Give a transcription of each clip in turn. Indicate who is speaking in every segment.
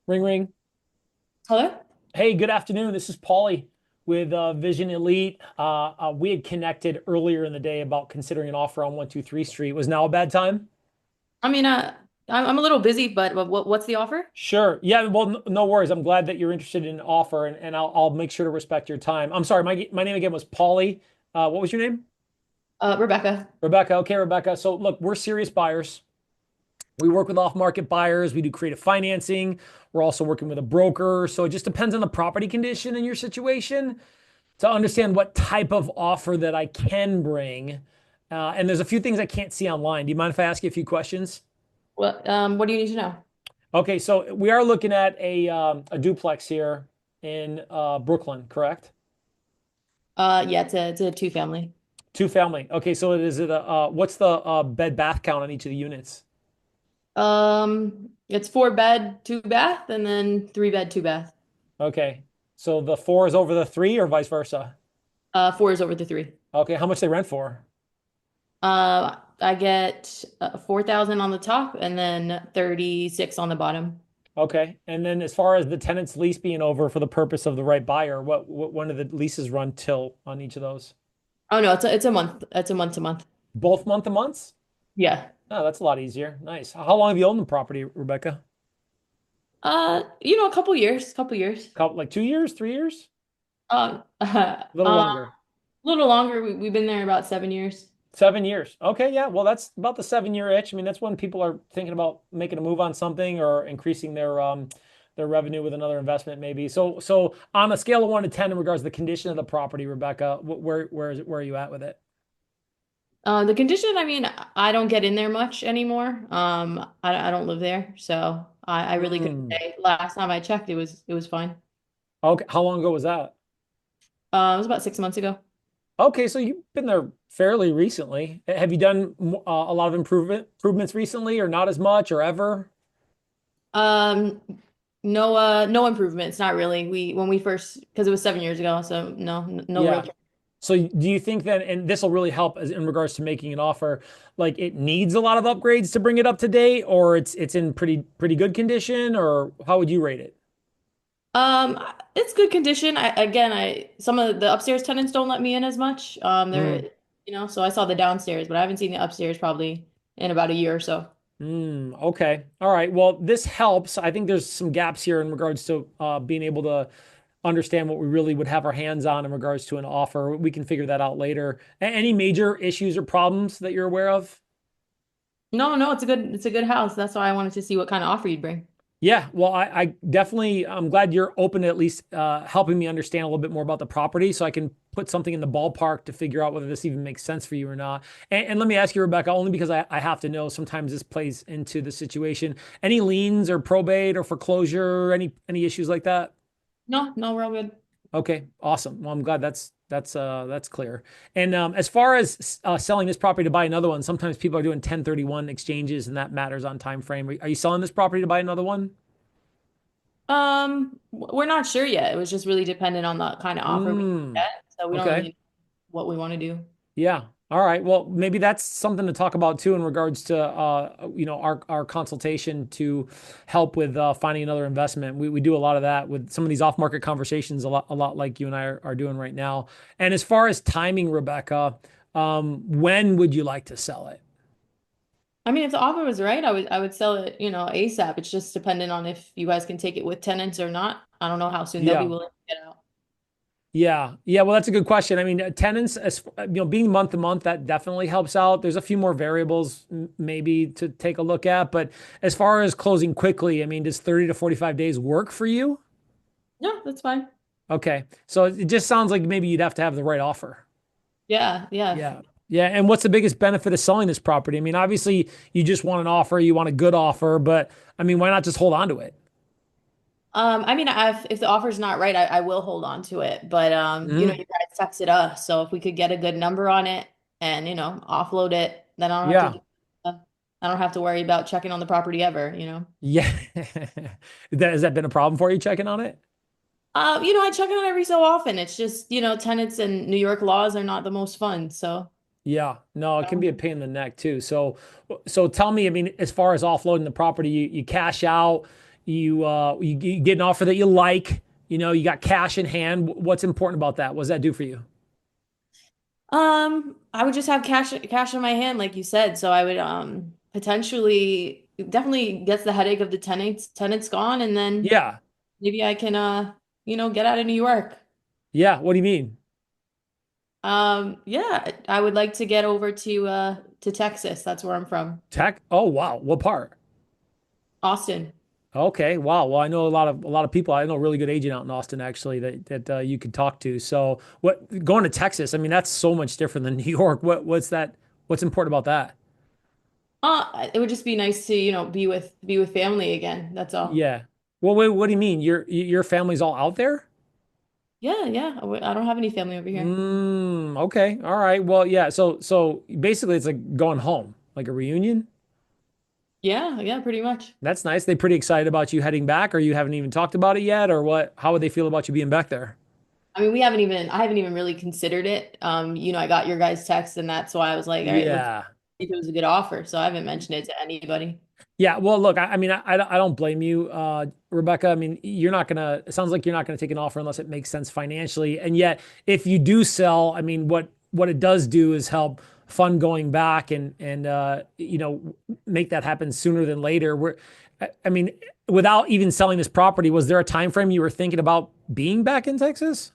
Speaker 1: Ring ring.
Speaker 2: Hello?
Speaker 1: Hey, good afternoon. This is Pauly with Vision Elite. We had connected earlier in the day about considering an offer on 123 Street. Was now a bad time?
Speaker 2: I mean, I'm a little busy, but what's the offer?
Speaker 1: Sure. Yeah, well, no worries. I'm glad that you're interested in an offer, and I'll make sure to respect your time. I'm sorry, my name again was Pauly. What was your name?
Speaker 2: Rebecca.
Speaker 1: Rebecca. Okay, Rebecca. So look, we're serious buyers. We work with off-market buyers. We do creative financing. We're also working with a broker. So it just depends on the property condition in your situation to understand what type of offer that I can bring. And there's a few things I can't see online. Do you mind if I ask you a few questions?
Speaker 2: What do you need to know?
Speaker 1: Okay, so we are looking at a duplex here in Brooklyn, correct?
Speaker 2: Yeah, it's a two family.
Speaker 1: Two family. Okay, so is it a what's the bed bath count on each of the units?
Speaker 2: It's four bed, two bath, and then three bed, two bath.
Speaker 1: Okay, so the four is over the three or vice versa?
Speaker 2: Four is over the three.
Speaker 1: Okay, how much they rent for?
Speaker 2: I get 4,000 on the top and then 36 on the bottom.
Speaker 1: Okay, and then as far as the tenant's lease being over for the purpose of the right buyer, when do the leases run till on each of those?
Speaker 2: Oh no, it's a month. It's a month to month.
Speaker 1: Both month to months?
Speaker 2: Yeah.
Speaker 1: Oh, that's a lot easier. Nice. How long have you owned the property, Rebecca?
Speaker 2: A couple years, couple years.
Speaker 1: Couple, like 2 years, 3 years?
Speaker 2: A
Speaker 1: A little longer.
Speaker 2: little longer. We've been there about 7 years.
Speaker 1: 7 years. Okay, yeah. Well, that's about the 7 year itch. I mean, that's when people are thinking about making a move on something or increasing their revenue with another investment, maybe. So on a scale of 1 to 10 in regards to the condition of the property, Rebecca, where is it? Where are you at with it?
Speaker 2: The condition, I mean, I don't get in there much anymore. I don't live there, so I really couldn't
Speaker 1: Hmm.
Speaker 2: say. Last time I checked, it was fine.
Speaker 1: Okay. How long ago was that?
Speaker 2: It was about 6 months ago.
Speaker 1: Okay, so you've been there fairly recently. Have you done a lot of improvements recently, or not as much, or ever?
Speaker 2: Um, no improvements, not really. When we first, because it was 7 years ago, so no real
Speaker 1: Yeah.
Speaker 2: change.
Speaker 1: So do you think that, and this will really help in regards to making an offer, like it needs a lot of upgrades to bring it up to date, or it's in pretty good condition, or how would you rate it?
Speaker 2: It's good condition. I some of the upstairs tenants don't let me in as much.
Speaker 1: Mm,
Speaker 2: So I saw the downstairs, but I haven't seen the upstairs probably in about a year or so.
Speaker 1: okay. All right. Well, this helps. I think there's some gaps here in regards to being able to understand what we really would have our hands on in regards to an offer. We can figure that out later. Any major issues or problems that you're aware of?
Speaker 2: No, it's a good house. That's why I wanted to see what kind of offer you'd bring.
Speaker 1: Yeah, well, I definitely, I'm glad you're open to at least helping me understand a little bit more about the property so I can put something in the ballpark to figure out whether this even makes sense for you or not. And let me ask you, Rebecca, only because I have to know sometimes this plays into the situation. Any liens or probate or foreclosure, any issues like that?
Speaker 2: No, we're all good.
Speaker 1: Okay, awesome. Well, I'm glad that's clear. And as far as selling this property to buy another one, sometimes people are doing 1031 exchanges, and that matters on time frame. Are you selling this property to buy another one?
Speaker 2: We're not sure yet. It was just really dependent on the kind of offer we
Speaker 1: Mm,
Speaker 2: get. So we don't really
Speaker 1: okay.
Speaker 2: know what we want to do.
Speaker 1: Yeah. All right. Well, maybe that's something to talk about too in regards to our consultation to help with finding another investment. We do a lot of that with some of these off-market conversations, a lot like you and I are doing right now. And as far as timing, Rebecca, when would you like to sell it?
Speaker 2: I mean, if the offer was right, I would sell it, ASAP. It's just dependent on if you guys can take it with tenants or not. I don't know how soon they'll be
Speaker 1: Yeah.
Speaker 2: willing to get out.
Speaker 1: Yeah. Yeah. Well, that's a good question. I mean, tenants, being month to month, that definitely helps out. There's a few more variables maybe to take a look at, but as far as closing quickly, I mean, does 30 to 45 days work for you?
Speaker 2: No, that's fine.
Speaker 1: Okay. So it just sounds like maybe you'd have to have the right offer.
Speaker 2: Yeah, yeah.
Speaker 1: Yeah. Yeah. And what's the biggest benefit of selling this property? I mean, obviously you just want an offer, you want a good offer, but I mean, why not just hold on to it?
Speaker 2: I mean, if the offer's not right, I will hold on to it. But
Speaker 1: Mhm.
Speaker 2: you guys texted us, so if we could get a good number on it and offload it, then
Speaker 1: Yeah.
Speaker 2: I don't have to worry about checking on the property ever.
Speaker 1: Yeah. Has that been a problem for you checking on it?
Speaker 2: I check it on every so often. It's just, tenants and New York laws are not the most fun. So
Speaker 1: Yeah, no, it can be a
Speaker 2: um,
Speaker 1: pain in the neck too. So tell me, I mean, as far as offloading the property, you cash out, You get an offer that you like, you got cash in hand. What's important about that? What does that do for you?
Speaker 2: I would just have cash in my hand, like you said. So I would potentially definitely gets the headache of the tenants gone, and then
Speaker 1: Yeah.
Speaker 2: maybe I can get out of New York.
Speaker 1: Yeah. What do you mean?
Speaker 2: Yeah, I would like to get over to Texas. That's where I'm from.
Speaker 1: Tech? Oh, wow. What part?
Speaker 2: Austin.
Speaker 1: Okay. Wow. Well, I know a lot of people. I know a really good agent out in Austin actually that you could talk to. So, what going to Texas? I mean, that's so much different than New York. What's that? What's important about that?
Speaker 2: It would just be nice to, be with family again. That's all.
Speaker 1: Yeah. Well, wait, what do you mean? Your family's all out there?
Speaker 2: Yeah, yeah. I don't have any family over here.
Speaker 1: Okay. All right. Well, yeah. So basically it's like going home, like a reunion.
Speaker 2: Yeah, yeah, pretty much.
Speaker 1: That's nice. They pretty excited about you heading back, or you haven't even talked about it yet, or what? How would they feel about you being back there?
Speaker 2: I mean, I haven't even really considered it. I got your guys' text, and that's why I was like, all right, let's see
Speaker 1: Yeah.
Speaker 2: if it was a good offer. So I haven't mentioned it to anybody.
Speaker 1: Yeah, well, look, I mean, I don't blame you, Rebecca. I mean, it sounds like you're not gonna take an offer unless it makes sense financially. And yet, if you do sell, I mean, what it does do is help fund going back and make that happen sooner than later. I mean, without even selling this property, was there a time frame you were thinking about being back in Texas?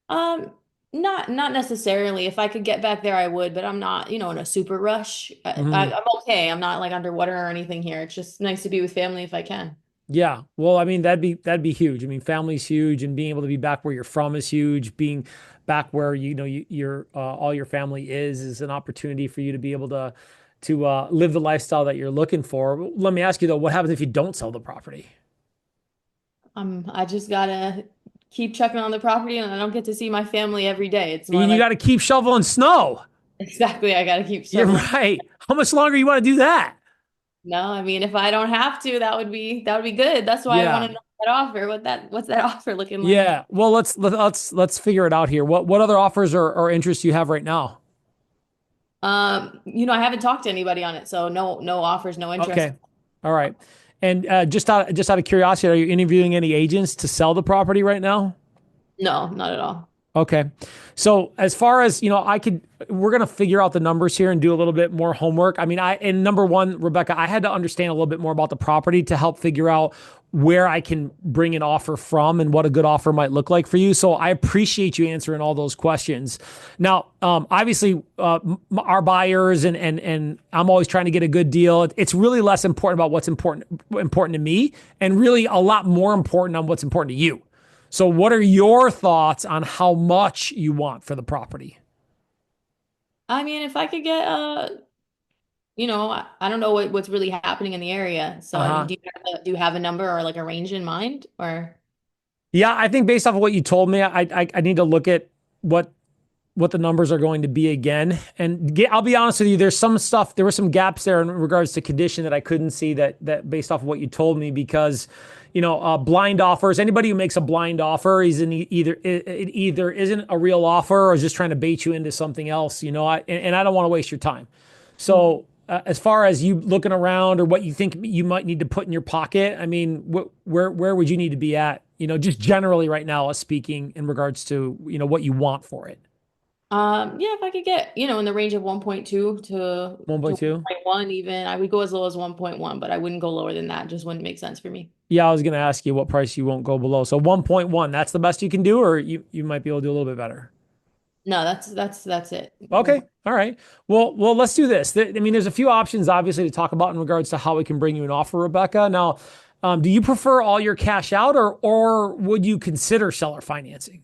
Speaker 2: Um, not necessarily. If I could get back there, I would, but I'm not, in a super rush.
Speaker 1: Mhm.
Speaker 2: I'm okay. I'm not like underwater or anything here. It's just nice to be with family if I can.
Speaker 1: Yeah. Well, I mean, that'd be huge. I mean, family's huge, and being able to be back where you're from is huge. Being back where you're all your family is an opportunity for you to be able to live the lifestyle that you're looking for. Let me ask you though, what happens if you don't sell the property?
Speaker 2: I just gotta keep checking on the property, and I don't get to see my family every day. It's more
Speaker 1: You
Speaker 2: like
Speaker 1: got to keep shoveling snow.
Speaker 2: exactly. I gotta keep
Speaker 1: You're
Speaker 2: shoveling.
Speaker 1: right. How much longer you want to do that?
Speaker 2: No, I mean, if I don't have to, that would be good. That's why I want
Speaker 1: Yeah.
Speaker 2: to know that offer. What's that offer looking like?
Speaker 1: Yeah. Well, let's figure it out here. What other offers or interests you have right now?
Speaker 2: I haven't talked to anybody on it, so no offers, no interest.
Speaker 1: Okay. All right. And just out of curiosity, are you interviewing any agents to sell the property right now?
Speaker 2: No, not at all.
Speaker 1: Okay. So as far as, we're going to figure out the numbers here and do a little bit more homework. I mean, and number one, Rebecca, I had to understand a little bit more about the property to help figure out where I can bring an offer from and what a good offer might look like for you. So I appreciate you answering all those questions. Now, obviously, our buyers and I'm always trying to get a good deal. It's really less important about what's important to me, and really a lot more important on what's important to you. So, what are your thoughts on how much you want for the property?
Speaker 2: I mean, if I could get I don't know what's really happening in the area. So, I mean,
Speaker 1: Uh-huh.
Speaker 2: do you have a number or like a range in mind or
Speaker 1: Yeah, I think based off of what you told me, I need to look at what what the numbers are going to be again. And I'll be honest with you, there were some gaps there in regards to condition that I couldn't see that based off of what you told me because, blind offers, anybody who makes a blind offer is it either isn't a real offer or is just trying to bait you into something else, and I don't want to waste your time. So, as far as you looking around or what you think you might need to put in your pocket, I mean, where would you need to be at, just generally right now, us speaking in regards to, what you want for it?
Speaker 2: Yeah, if I could get, in the range of 1.2 to
Speaker 1: 1.2?
Speaker 2: 1.1 even, I would go as low as 1.1, but I wouldn't go lower than that. Just wouldn't make sense for me.
Speaker 1: Yeah, I was going to ask you what price you won't go below. So 1.1, that's the best you can do, or you might be able to do a little bit better.
Speaker 2: No, that's it.
Speaker 1: Okay. All right. Well, let's do this. I mean, there's a few options obviously to talk about in regards to how we can bring you an offer, Rebecca. Now, do you prefer all your cash out or would you consider seller financing?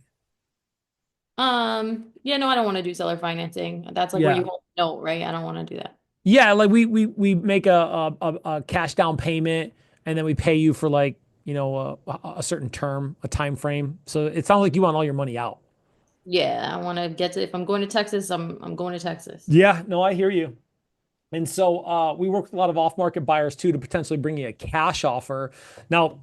Speaker 2: Yeah, no, I don't want to do seller financing. That's like where you
Speaker 1: Yeah.
Speaker 2: hold a note, right? I don't want to do that.
Speaker 1: Yeah, like we make a cash down payment and then we pay you for like, a certain term, a time frame. So it sounds like you want all your money out.
Speaker 2: Yeah, I want to get to if I'm going to Texas, I'm going to Texas.
Speaker 1: Yeah, no, I hear you. And so we work with a lot of off-market buyers too to potentially bring you a cash offer. Now,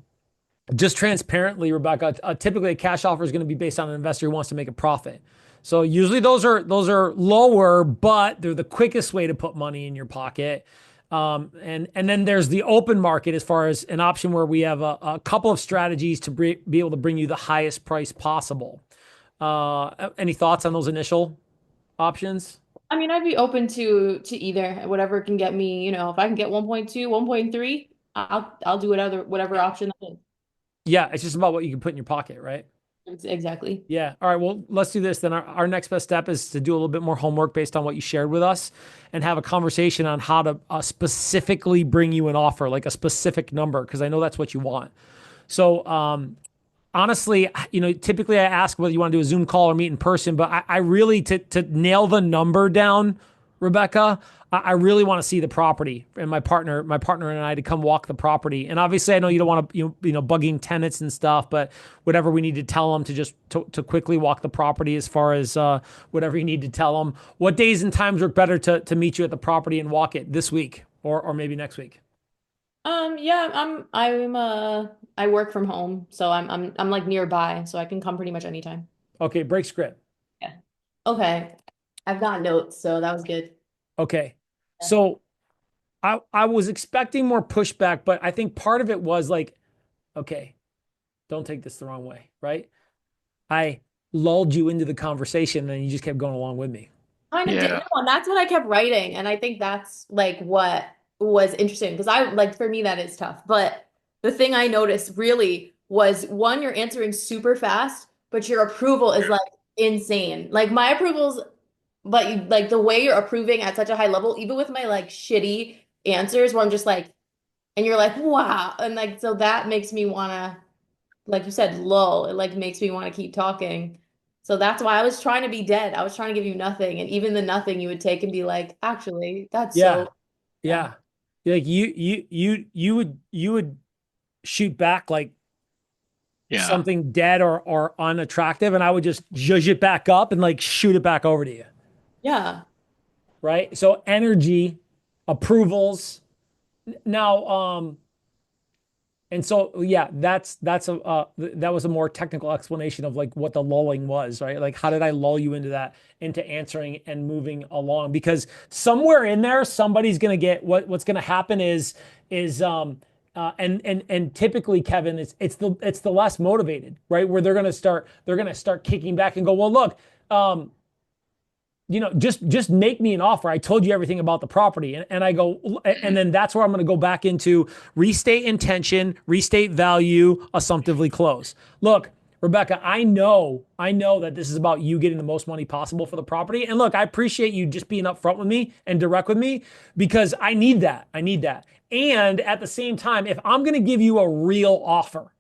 Speaker 1: just transparently, Rebecca, typically a cash offer is going to be based on an investor who wants to make a profit. So usually those are lower, but they're the quickest way to put money in your pocket. And then there's the open market as far as an option where we have a couple of strategies to be able to bring you the highest price possible. Any thoughts on those initial options?
Speaker 2: I mean, I'd be open to either, whatever can get me, if I can get 1.2, 1.3, I'll do whatever option that
Speaker 1: Yeah, it's just about what you can put in your pocket, right?
Speaker 2: is. Exactly.
Speaker 1: Yeah. All right. Well, let's do this. Then our next best step is to do a little bit more homework based on what you shared with us and have a conversation on how to specifically bring you an offer, like a specific number, because I know that's what you want. So, honestly, typically I ask whether you want to do a Zoom call or meet in person, but I really, to nail the number down, Rebecca, I really want to see the property and my partner and I to come walk the property. And obviously I know you don't want to, bugging tenants and stuff, but whatever we need to tell them to just to quickly walk the property as far as, whatever you need to tell them. What days and times work better to meet you at the property and walk it this week or maybe next week?
Speaker 2: Yeah, I work from home, so I'm like nearby, so I can come pretty much anytime.
Speaker 1: Okay. Break script.
Speaker 2: Yeah. Okay. I've got notes, so that was good.
Speaker 1: Okay. So I was expecting more pushback, but I think part of it was like, okay, don't take this the wrong way, right? I lulled you into the conversation and you just kept going along with me.
Speaker 2: Kind of did.
Speaker 3: Yeah.
Speaker 2: No, and that's what I kept writing. And I think that's like what was interesting because I like for me that is tough. But the thing I noticed really was one, you're answering super fast, but your approval is like insane. Like my approvals, but like the way you're approving at such a high level, even with my like shitty answers where I'm just like, and you're like, wow. And like, so that makes me wanna, like you said, lull. It like makes me want to keep talking. So that's why I was trying to be dead. I was trying to give you nothing. And even the nothing you would take and be like, actually, that's
Speaker 1: Yeah.
Speaker 2: so, yeah.
Speaker 1: Yeah. Like you would shoot back like
Speaker 3: Yeah.
Speaker 1: something dead or unattractive, and I would just zhuzh it back up and like shoot it back over to you.
Speaker 2: Yeah.
Speaker 1: Right. So energy, approvals. Now, and so yeah, that was a more technical explanation of like what the lulling was, right? Like how did I lull you into answering and moving along? Because somewhere in there, somebody's gonna get what's gonna happen is typically Kevin, it's the less motivated, right? Where they're gonna start kicking back and go, well, look, just make me an offer. I told you everything about the property. And I go, and then that's where I'm going to go back into restate intention, restate value, assumptively close. Look, Rebecca, I know that this is about you getting the most money possible for the property. And look, I appreciate you just being upfront with me and direct with me because I need that. I need that. And at the same time, if I'm going to give you a real offer,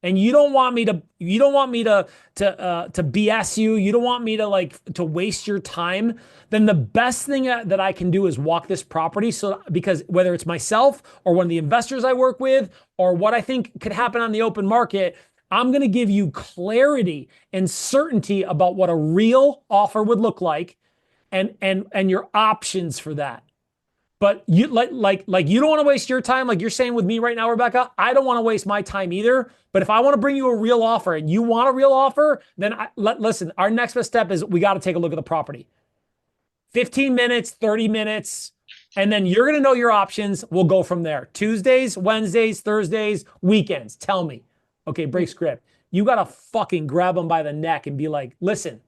Speaker 1: and you don't want me to BS you. You don't want me to waste your time. Then the best thing that I can do is walk this property. So because whether it's myself or one of the investors I work with or what I think could happen on the open market, I'm going to give you clarity and certainty about what a real offer would look like and your options for that. But you like you don't want to waste your time, like you're saying with me right now, Rebecca. I don't want to waste my time either. But if I want to bring you a real offer and you want a real offer, then listen. Our next best step is we got to take a look at the property. 15 minutes, 30 minutes, and then you're gonna know your options. We'll go from there. Tuesdays, Wednesdays, Thursdays, weekends. Tell me, okay, break script. You gotta fucking grab him by the neck and be like, listen,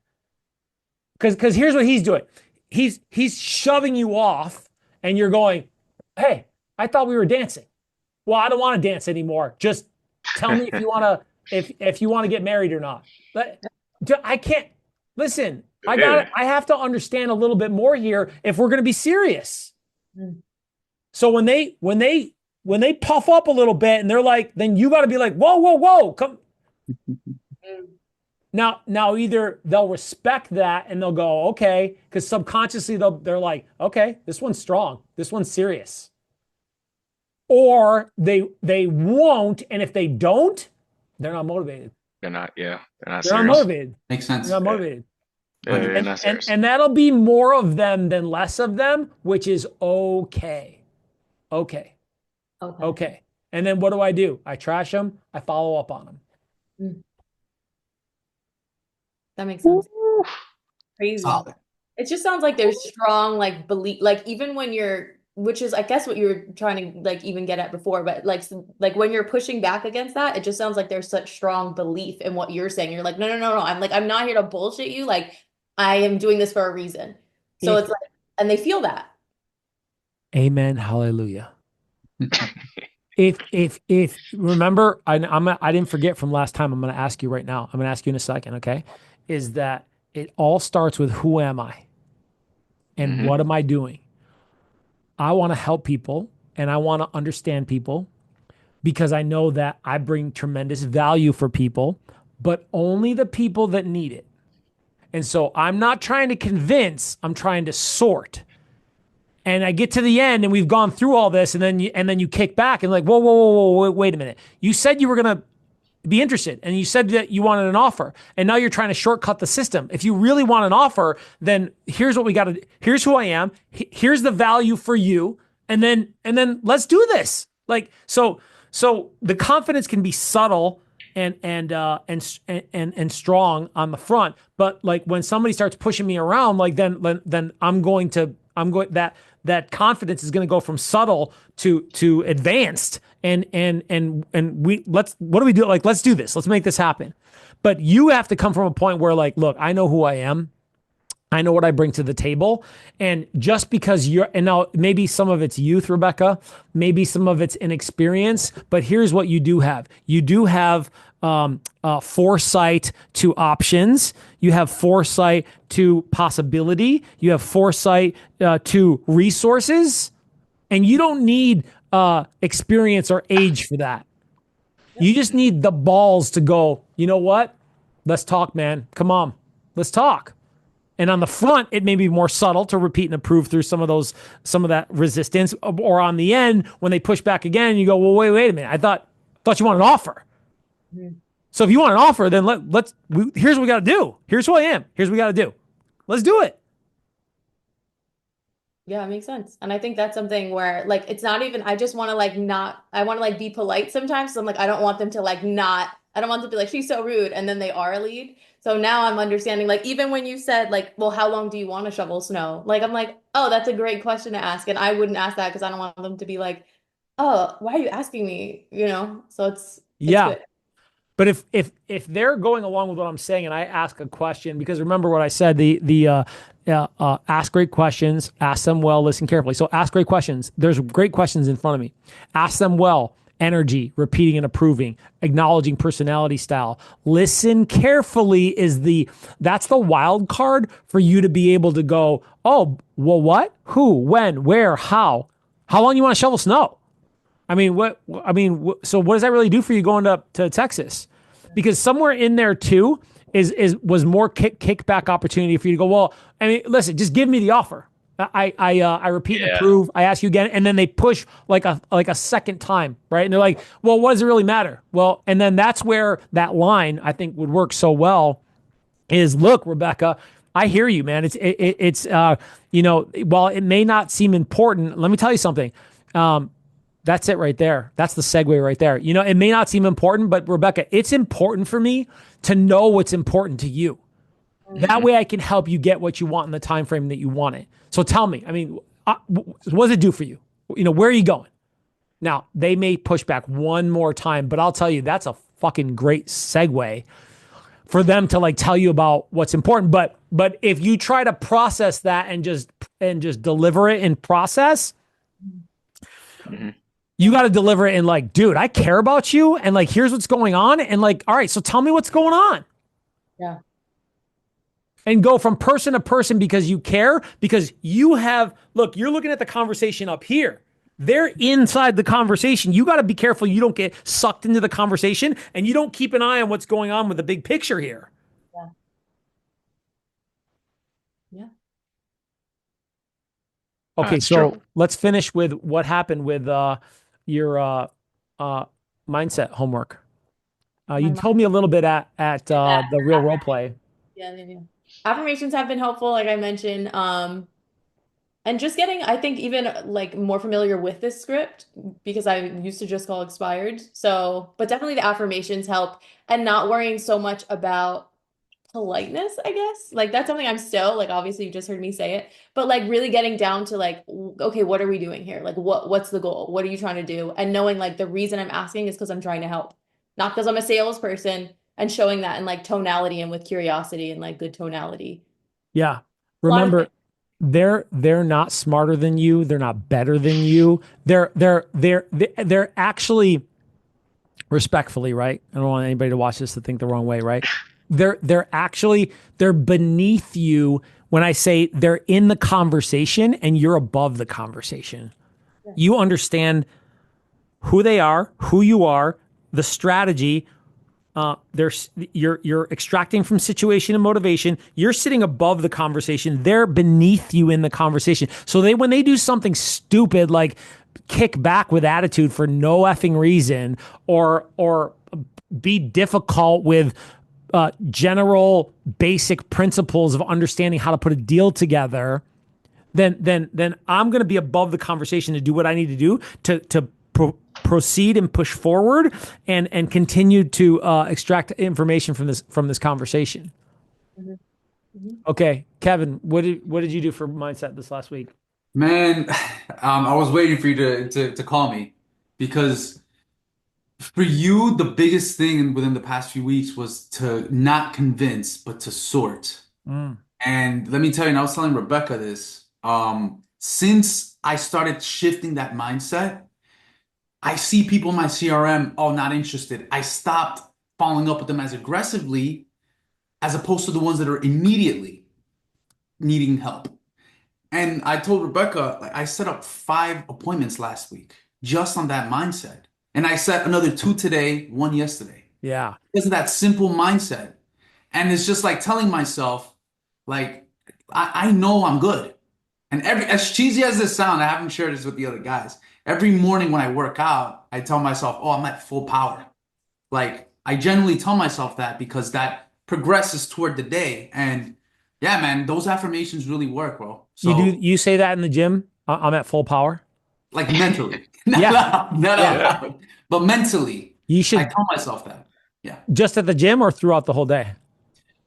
Speaker 1: because here's what he's doing. He's shoving you off and you're going, hey, I thought we were dancing. Well, I don't want to dance anymore. Just tell me if you want to get married or not. But I can't listen. I have to understand a little bit more here if we're going to be serious.
Speaker 2: Mm.
Speaker 1: So when they puff up a little bit and they're like, then you got to be like, whoa, whoa, whoa, come. Now, either they'll respect that and they'll go, okay, because subconsciously they're like, okay, this one's strong, this one's serious, or they won't, and if they don't, they're not motivated.
Speaker 3: They're not, yeah. They're not
Speaker 1: They're not
Speaker 3: serious.
Speaker 1: motivated.
Speaker 4: Makes sense.
Speaker 1: They're not motivated.
Speaker 3: They're not serious.
Speaker 1: And that'll be more of them than less of them, which is okay. Okay.
Speaker 2: Okay.
Speaker 1: Okay. And then what do? I trash them. I follow up on them.
Speaker 2: Mm. That makes sense. Crazy.
Speaker 4: Solid.
Speaker 2: It just sounds like there's strong like belief, like even when you're which is I guess what you were trying to like even get at before, but like when you're pushing back against that, it just sounds like there's such strong belief in what you're saying. You're like, no, no, no, no. I'm not here to bullshit you. Like I am doing this for a reason. So
Speaker 1: If
Speaker 2: it's like, and they feel that.
Speaker 1: Amen, hallelujah. If remember, I didn't forget from last time. I'm going to ask you right now. I'm going to ask you in a second. Okay, is that it all starts with who am I and what am I doing? I want to help people and I want to understand people because I know that I bring tremendous value for people, but only the people that need it. And so I'm not trying to convince, I'm trying to sort. And I get to the end and we've gone through all this and then you kick back and like, whoa, whoa, whoa, whoa, wait a minute. You said you were going to be interested and you said that you wanted an offer and now you're trying to shortcut the system. If you really want an offer, then here's what we got to do. Here's who I am. Here's the value for you. And then let's do this. Like, so the confidence can be subtle and strong on the front. But like when somebody starts pushing me around, like then I'm going that confidence is going to go from subtle to advanced. And what do we do? Like, let's do this. Let's make this happen. But you have to come from a point where like, look, I know who I am. I know what I bring to the table. And just because and now maybe some of it's youth, Rebecca, maybe some of it's inexperience, but here's what you do have. You do have foresight to options. You have foresight to possibility. You have foresight to resources. And you don't need experience or age for that. You just need the balls to go, you know what? Let's talk, man. Come on. Let's talk. And on the front, it may be more subtle to repeat and approve through some of that resistance. Or on the end, when they push back again, you go, well, wait a minute. I thought you wanted an offer. Mm-hmm. So if you want an offer, then here's what we got to do. Here's who I am. Here's what we got to do. Let's do it.
Speaker 2: Yeah, it makes sense. And I think that's something where like, it's not even, I just want to like, I want to like be polite sometimes. So I'm like, I don't want them to like, I don't want them to be like, she's so rude. And then they are a lead. So now I'm understanding, like, even when you said like, well, how long do you want to shovel snow? Like, I'm like, oh, that's a great question to ask. And I wouldn't ask that because I don't want them to be like, oh, why are you asking me? So it's
Speaker 1: yeah.
Speaker 2: Good.
Speaker 1: But if they're going along with what I'm saying and I ask a question, because remember what I said, ask great questions, ask them well, listen carefully. So ask great questions. There's great questions in front of me. Ask them well. Energy, repeating and approving, acknowledging personality style. Listen carefully that's the wild card for you to be able to go, oh, well, what, who, when, where, how long you want to shovel snow? So what does that really do for you going to Texas? Because somewhere in there too was more kickback opportunity for you to go, well, listen, just give me the offer. I repeat and approve. I ask you again, and then they push like a second time, right? And they're like, "Well, what does it really matter?" Well, and then that's where that line I think would work so well. Is look, Rebecca, I hear you, man. It's while it may not seem important, let me tell you something. That's it right there. That's the segue right there. It may not seem important, but Rebecca, it's important for me to know what's important to you. That way I can help you get what you want in the time frame that you want it. So tell me, what does it do for you? Where are you going? Now, they may push back one more time, but I'll tell you, that's a fucking great segue for them to like tell you about what's important. But if you try to process that and just deliver it in process, you got to deliver it in like, dude, I care about you. And like, here's what's going on. And like, all right, so tell me what's going on.
Speaker 2: Yeah.
Speaker 1: And go from person to person because you care, because you're looking at the conversation up here. They're inside the conversation. You got to be careful you don't get sucked into the conversation and you don't keep an eye on what's going on with the big picture here.
Speaker 2: Yeah. Yeah.
Speaker 1: Okay, so let's finish with what happened with your mindset homework. You told me a little bit at the real role play.
Speaker 2: Yeah. Affirmations have been helpful, like I mentioned. And just getting, I think, even like more familiar with this script because I used to just call expired. So, but definitely the affirmations help and not worrying so much about politeness, I guess. Like that's something I'm still like, obviously you just heard me say it, but like really getting down to like, okay, what are we doing here? Like what's the goal? What are you trying to do? And knowing like the reason I'm asking is because I'm trying to help, not because I'm a salesperson, and showing that in like tonality and with curiosity and like good tonality.
Speaker 1: Yeah.
Speaker 2: A lot of
Speaker 1: Remember, they're not smarter than you. They're not better than you. They're actually, respectfully, right? I don't want anybody to watch this to think the wrong way, right? They're beneath you when I say they're in the conversation and you're above the conversation.
Speaker 2: Yeah.
Speaker 1: You understand who they are, who you are, the strategy. You're extracting from situation and motivation. You're sitting above the conversation. They're beneath you in the conversation. So when they do something stupid like kick back with attitude for no effing reason, or be difficult with general basic principles of understanding how to put a deal together, then I'm going to be above the conversation to do what I need to do to proceed and push forward and continue to extract information from this conversation.
Speaker 2: Mm-hmm. Mm-hmm.
Speaker 1: Okay, Kevin, what did you do for mindset this last week?
Speaker 4: Man, I was waiting for you to call me because for you, the biggest thing within the past few weeks was to not convince, but to sort. And let me tell you, and I was telling Rebecca this, since I started shifting that mindset, I see people in my CRM, oh, not interested. I stopped following up with them as aggressively as opposed to the ones that are immediately needing help. And I told Rebecca, like, I set up 5 appointments last week just on that mindset. And I set another 2 today, 1 yesterday.
Speaker 1: Yeah.
Speaker 4: Because of that simple mindset. And it's just like telling myself, like, I know I'm good. And as cheesy as this sounds, I haven't shared this with the other guys. Every morning when I work out, I tell myself, oh, I'm at full power. Like, I generally tell myself that because that progresses toward the day. And yeah, man, those affirmations really work, bro. So,
Speaker 1: You say that in the gym? I'm at full power.
Speaker 4: Like mentally.
Speaker 1: Yeah.
Speaker 4: No. But mentally,
Speaker 1: You should
Speaker 4: I tell myself that. Yeah.
Speaker 1: just at the gym or throughout the whole day?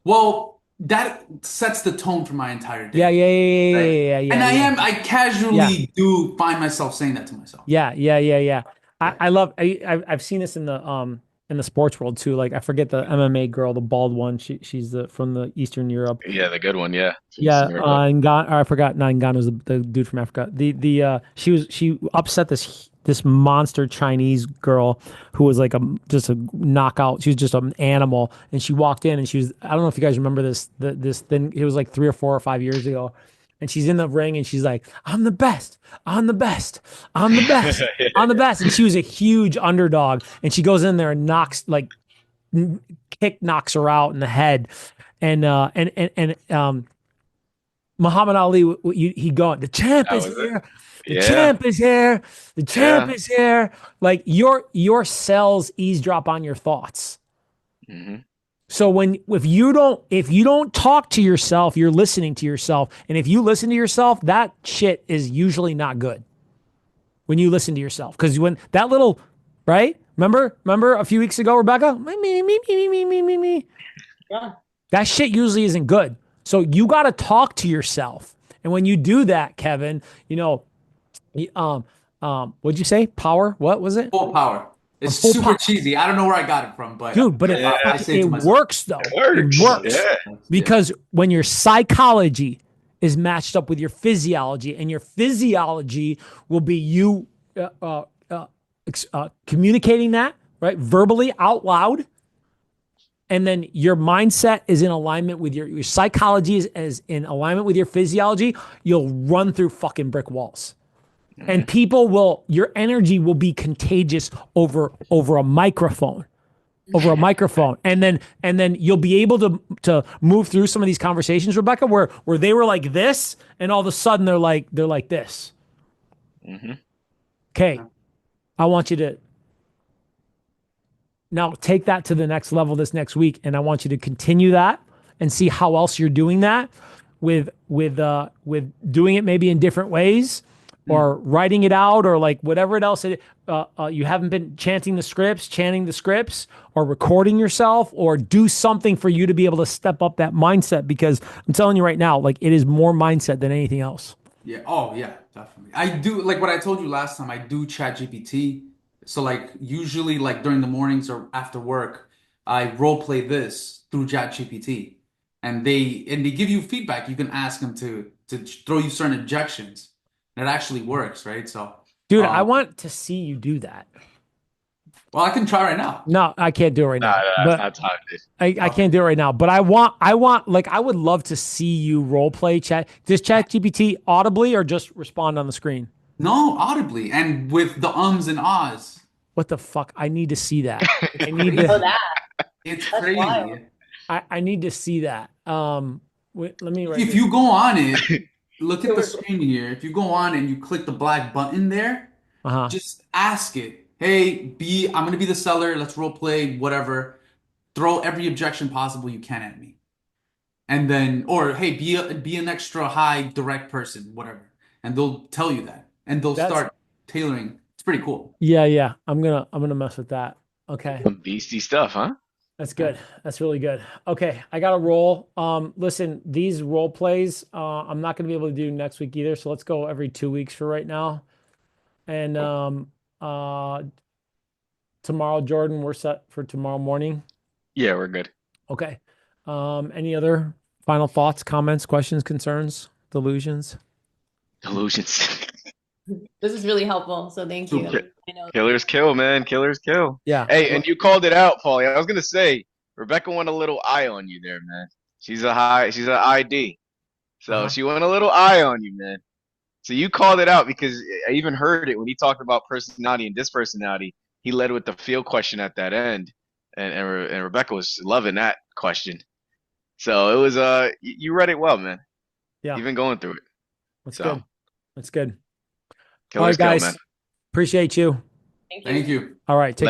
Speaker 4: Well, that sets the tone for my entire day.
Speaker 1: Yeah.
Speaker 4: And I casually do find myself saying that to myself.
Speaker 1: Yeah. I've seen this in the sports world too. Like I forget the MMA girl, the bald one. She's from the Eastern Europe.
Speaker 3: Yeah, the good one. Yeah.
Speaker 1: Yeah. I forgot. Ngannou's the dude from Africa. She upset this monster Chinese girl who was like just a knockout. She was just an animal, and she walked in and she was. I don't know if you guys remember this thing. It was like 3 or 4 or 5 years ago. And she's in the ring and she's like, I'm the best. I'm the best. I'm the best. I'm the best. And she was a huge underdog. And she goes in there and knocks her out in the head. And Muhammad Ali, he going, the champ is here. The champ is here. The champ is here. Like your cells eavesdrop on your thoughts.
Speaker 3: Mm-hmm.
Speaker 1: So if you don't talk to yourself, you're listening to yourself. And if you listen to yourself, that shit is usually not good. When you listen to yourself. Because when that little, right? Remember a few weeks ago, Rebecca? Me.
Speaker 2: Yeah.
Speaker 1: That shit usually isn't good. So you got to talk to yourself. And when you do that, Kevin, what'd you say? Power? What was it?
Speaker 4: Full power. It's super cheesy. I don't know where I got it from, but
Speaker 1: dude, but it works though. It works because when your psychology is matched up with your physiology, and your physiology will be you communicating that right verbally out loud, and then your mindset is in alignment with your psychology is in alignment with your physiology. You'll run through fucking brick walls. And your energy will be contagious over a microphone, And then you'll be able to move through some of these conversations, Rebecca, where they were like this, and all of a sudden they're like this.
Speaker 3: Mm-hmm.
Speaker 1: Okay. I want you to now take that to the next level this next week. And I want you to continue that and see how else you're doing that with doing it maybe in different ways. or writing it out, or like whatever it else you haven't been chanting the scripts, or recording yourself, or do something for you to be able to step up that mindset. Because I'm telling you right now, like it is more mindset than anything else.
Speaker 4: Yeah. Oh, yeah, definitely. I do like what I told you last time. I do chat GPT. So like usually like during the mornings or after work, I role play this through chat GPT, and they give you feedback. You can ask them to throw you certain objections. And it actually works, right? So,
Speaker 1: Dude, I
Speaker 4: um,
Speaker 1: want to see you do that.
Speaker 4: well, I can try right now.
Speaker 1: No, I can't do it right
Speaker 3: Nah,
Speaker 1: now.
Speaker 3: nah, that's
Speaker 1: But
Speaker 3: not time, dude.
Speaker 1: I
Speaker 4: Okay.
Speaker 1: can't do it right now. But I want, like, I would love to see you role play chat. Does chat GPT audibly or just respond on the screen?
Speaker 4: No, audibly and with the ums and ahs.
Speaker 1: What the fuck? I need to see that.
Speaker 4: It's
Speaker 1: I need
Speaker 4: crazy.
Speaker 2: Oh,
Speaker 1: to,
Speaker 2: that.
Speaker 4: It's
Speaker 2: That's wild.
Speaker 4: crazy.
Speaker 1: I need to see that. Wait, let me write
Speaker 4: If
Speaker 1: this.
Speaker 4: you go on it, look at the screen here. If you go on and you click the black button there,
Speaker 1: Uh-huh.
Speaker 4: just ask it, hey, I'm gonna be the seller, let's role play, whatever. Throw every objection possible you can at me. And then, or hey, be an extra high direct person, whatever. And they'll tell you that. And they'll
Speaker 1: That's
Speaker 4: start tailoring. It's pretty cool.
Speaker 1: yeah. I'm gonna mess with that. Okay.
Speaker 3: Some beastie stuff, huh?
Speaker 1: That's good. That's really good. Okay, I got to roll. Listen, these role plays, I'm not going to be able to do next week either. So let's go every 2 weeks for right now. And uh, tomorrow, Jordan, we're set for tomorrow morning.
Speaker 3: Yeah, we're good.
Speaker 1: Okay. Any other final thoughts, comments, questions, concerns, delusions?
Speaker 3: Delusions.
Speaker 2: This is really helpful. So thank you.
Speaker 4: Super.
Speaker 2: I know.
Speaker 3: Killers kill, man. Killers kill.
Speaker 1: Yeah.
Speaker 3: Hey, and you called it out, Paulie. I was gonna say, Rebecca went a little eye on you there, man. She's an ID. So
Speaker 1: Uh-huh.
Speaker 3: she went a little eye on you, man. So you called it out because I even heard it when he talked about personality and dispersonality. He led with the field question at that end, and Rebecca was loving that question. So it was you read it well, man.
Speaker 1: Yeah.
Speaker 3: Even going through it.
Speaker 1: That's
Speaker 3: So
Speaker 1: good. That's good. All
Speaker 3: killers
Speaker 1: right,
Speaker 3: kill,
Speaker 1: guys.
Speaker 3: man.
Speaker 1: Appreciate you.
Speaker 2: Thank you.
Speaker 4: Thank you.
Speaker 1: All right. Take